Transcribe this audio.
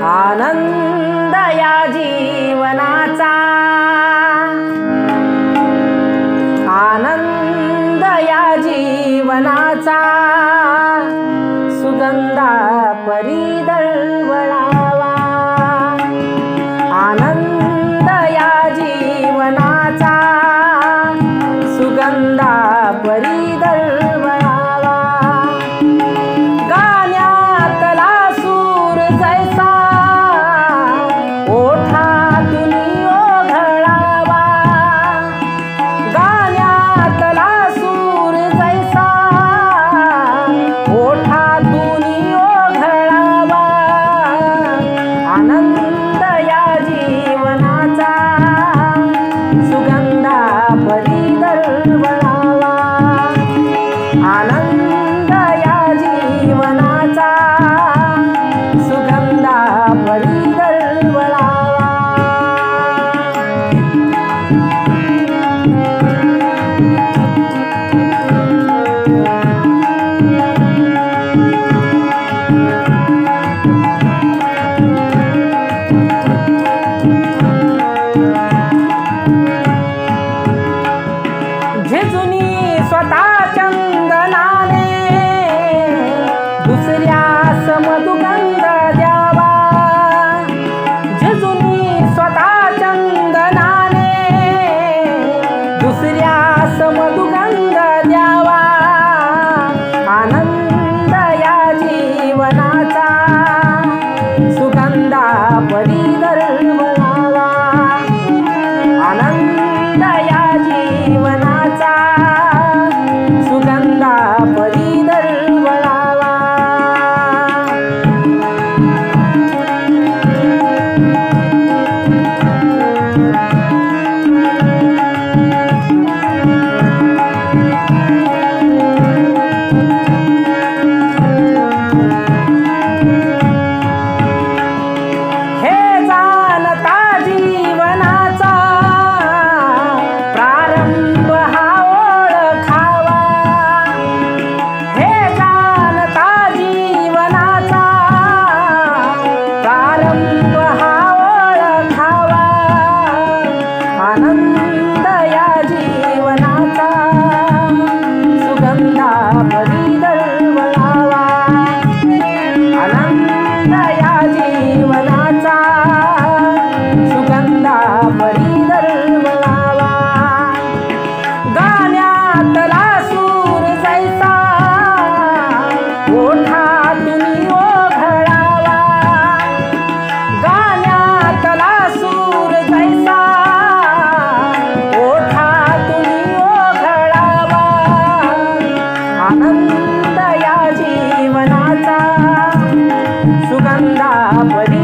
आनंद या जीवनाचा, आनंद या जीवनाचा, सुगंधा परी दळवळावा. आनंद या जीवनाचा, सुगंधा परी दळवळावा. गाण्यातला सूर जैसा ओठातून ओघळावा. गाण्यातला सूर जैसा ओठातून ओघळावा. आनंद या जीवनाचा, सुगंधा परी दळवळावा. आनंद या जीवनाचा, सुगंधा परी दळवळावा. झिजूनी स्वतः चंदनाने दुसऱ्यास मधुगंध द्यावा. झिजूनी स्वतः चंदनाने दुसऱ्यास मधुगंध द्यावा. आनंद या जीवनाचा, सुगंधा परी दळवळावा. आनंद या जीवनाचा, सुगंधा परी दळवळावा. हे जाणता जीवनाचा प्रारंभ हा ओळखावा. हे जाणता जीवनाचा प्रारंभ हा ओळखावा. आनंद या जीवनाचा, सुगंधा परी दळवळावा. आनंद या जीवनाचा, सुगंधा परी दळवळावा. गाण्यातला सूर जैसा ओठातून ओघळावा. गाण्यातला सूर जैसा ओठातून ओघळावा. आनंद या जीवनाचा, सुगंधा परी